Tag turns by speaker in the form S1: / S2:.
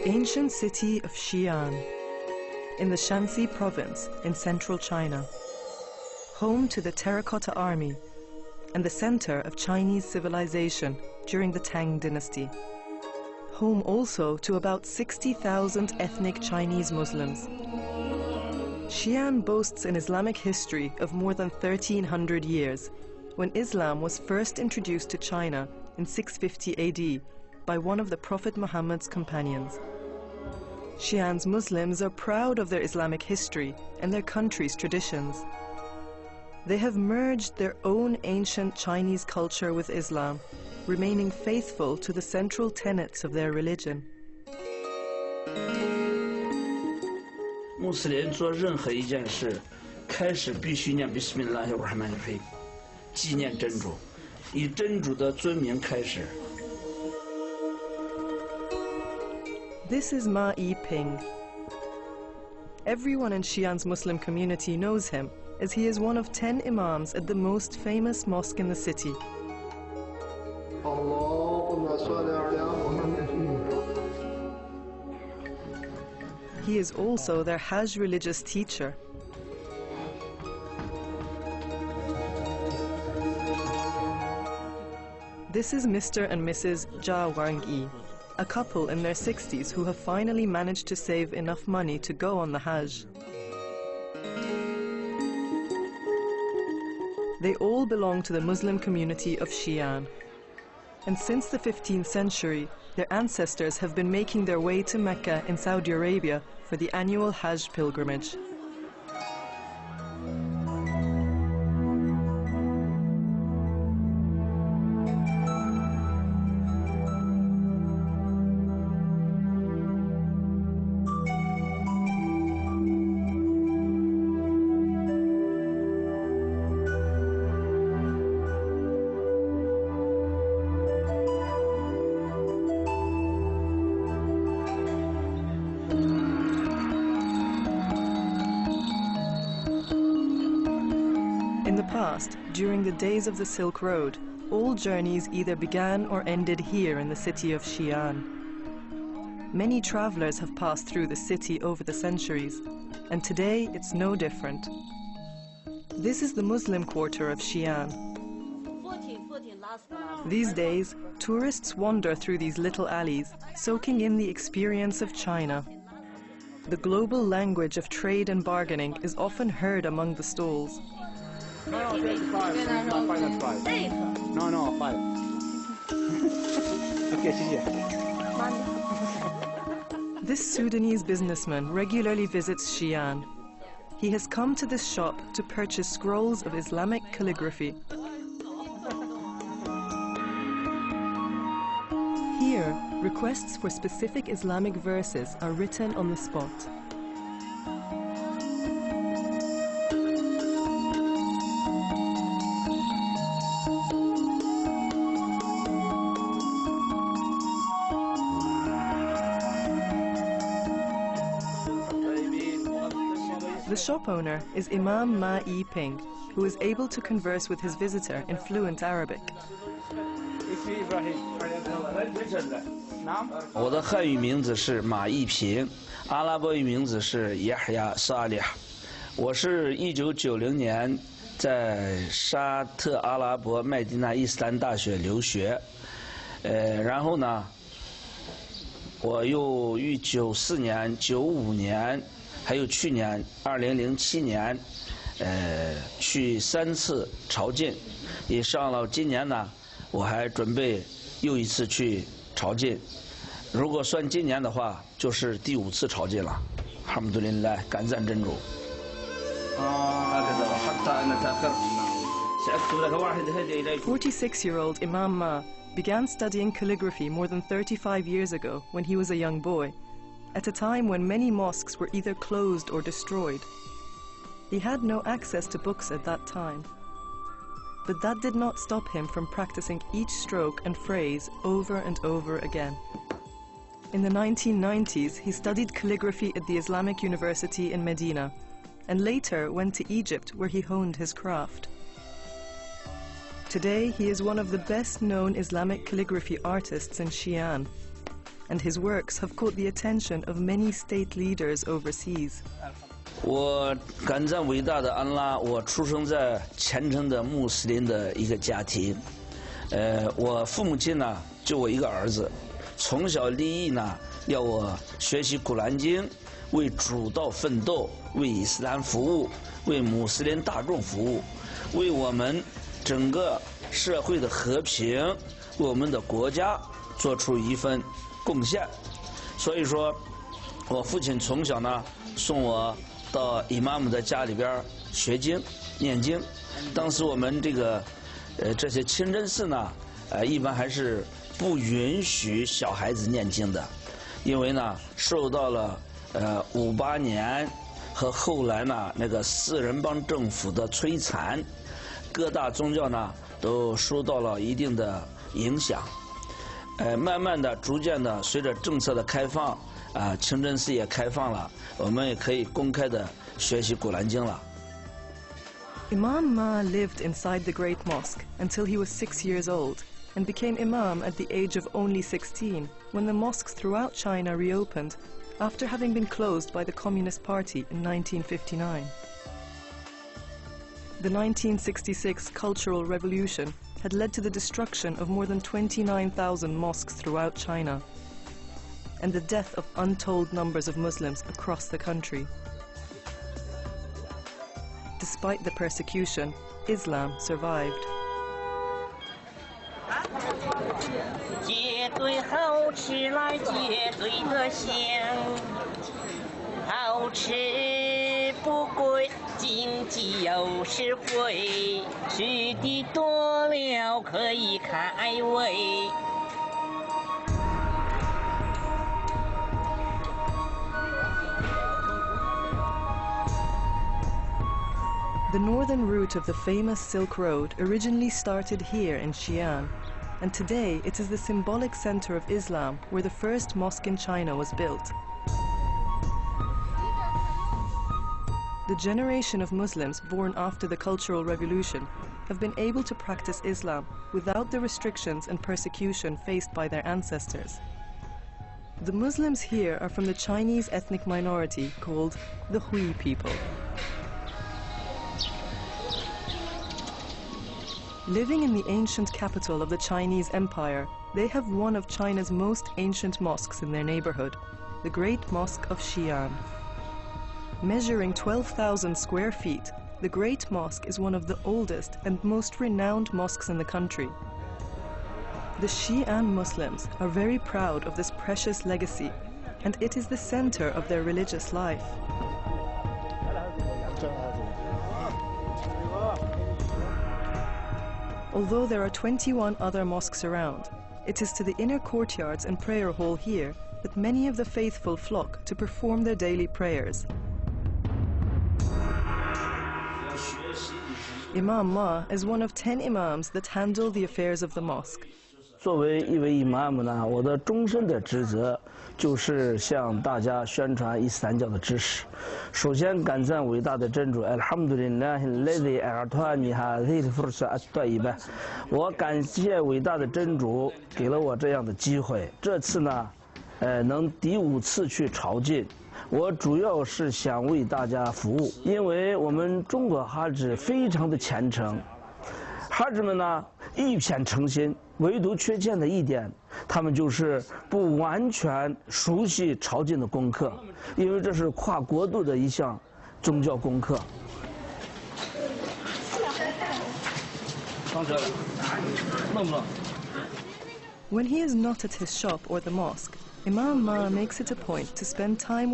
S1: The ancient city of Xi'an, in the Shanxi province in central China, home to the Terracotta Army and the center of Chinese civilization during the Tang dynasty. Home also to about 60,000 ethnic Chinese Muslims. Xi'an boasts an Islamic history of more than 1,300 years, when Islam was first introduced to China in 650 AD by one of the Prophet Muhammad's companions. Xi'an's Muslims are proud of their Islamic history and their country's traditions. They have merged their own ancient Chinese culture with Islam, remaining faithful to the central tenets of their religion.
S2: 穆斯林做任何一件事，开始必须念 Bismillahirrahmanirrahim， 纪念真主，以真主的尊名开始。
S1: This is Ma Yiping. Everyone in Xi'an's Muslim community knows him, as he is one of 10 imams at the most famous mosque in the city. He is also their Hajj religious teacher. This is Mr. and Mrs. Jia Wangyi, a couple in their 60s who have finally managed to save enough money to go on the Hajj. They all belong to the Muslim community of Xi'an. And since the 15th century, their ancestors have been making their way to Mecca in Saudi Arabia for the annual Hajj pilgrimage. In the past, during the days of the Silk Road, all journeys either began or ended here in the city of Xi'an. Many travelers have passed through the city over the centuries, and today it's no different. This is the Muslim quarter of Xi'an. These days, tourists wander through these little alleys, soaking in the experience of China. The global language of trade and bargaining is often heard among the stalls.
S3: No, 5. No, 5. Okay, 谢谢。
S1: This Sudanese businessman regularly visits Xi'an. He has come to this shop to purchase scrolls of Islamic calligraphy. Here, requests for specific Islamic verses are written on the spot. The shop owner is Imam Ma Yiping, who is able to converse with his visitor in fluent Arabic.
S2: 我的汉语名字是马一平，阿拉伯语名字是耶哈亚·萨利哈。我是1990年在沙特阿拉伯麦地那伊斯兰大学留学，然后呢，我又于94年、95年。 还有去年2007年，去3次朝觐，也上了。今年呢，我还准备又一次去朝觐。如果算今年的话，就是第5次朝觐了。哈姆杜林来，感赞真主。
S1: 46-year-old Imam Ma began studying calligraphy more than 35 years ago when he was a young boy, at a time when many mosques were either closed or destroyed. He had no access to books at that time. But that did not stop him from practicing each stroke and phrase over and over again. In the 1990s, he studied calligraphy at the Islamic University in Medina, and later went to Egypt where he honed his craft. Today, he is one of the best-known Islamic calligraphy artists in Xi'an, and his works have caught the attention of many state leaders overseas.
S2: 我感赞伟大的安拉，我出生在虔诚的穆斯林的一个家庭，我父母亲呢就我一个儿子，从小立意呢要我学习古兰经，为主道奋斗，为伊斯兰服务，为穆斯林大众服务，为我们整个社会的和平，为我们的国家做出一份贡献。所以说，我父亲从小呢送我到伊玛目的家里边学经、念经。当时我们这些清真寺呢，一般还是不允许小孩子念经的，因为呢受到了58年和后来呢那个四人帮政府的摧残，各大宗教呢都受到了一定的影响。慢慢的、逐渐的，随着政策的开放，清真寺也开放了，我们也可以公开的学习古兰经了。
S1: Imam Ma lived inside the Great Mosque until he was 6 years old and became Imam at the age of only 16 when the mosques throughout China reopened after having been closed by the Communist Party in 1959. The 1966 Cultural Revolution had led to the destruction of more than 29,000 mosques throughout China and the death of untold numbers of Muslims across the country. Despite the persecution, Islam survived.
S4: 结对好吃来结对的香，好吃不贵，经济又实惠，吃的多了可以开胃。
S1: The northern route of the famous Silk Road originally started here in Xi'an, and today it is the symbolic center of Islam where the first mosque in China was built. The generation of Muslims born after the Cultural Revolution have been able to practice Islam without the restrictions and persecution faced by their ancestors. The Muslims here are from the Chinese ethnic minority called the Hui people. Living in the ancient capital of the Chinese Empire, they have one of China's most ancient mosques in their neighborhood, the Great Mosque of Xi'an. Measuring 12,000 square feet, the Great Mosque is one of the oldest and most renowned mosques in the country. The Xi'an Muslims are very proud of this precious legacy, and it is the center of their religious life. Although there are 21 other mosques around, it is to the inner courtyards and prayer hall here that many of the faithful flock to perform their daily prayers. Imam Ma is one of 10 imams that handle the affairs of the mosque.
S2: 作为一位伊玛目呢，我的终身的职责就是向大家宣传伊斯兰教的知识。首先感赞伟大的真主 Alhamdulillah الذي أعطاني هذه الفرصة الطيبة。我感谢伟大的真主给了我这样的机会。这次呢，能第5次去朝觐。我主要是想为大家服务，因为我们中国哈子非常的虔诚，哈子们呢一片诚心。 唯独缺欠的一点，他们就是不完全熟悉朝觐的功课，因为这是跨国度的一项宗教功课。上车了，弄不弄？
S1: When he is not at his shop or the mosque, Imam Ma makes it a point to spend time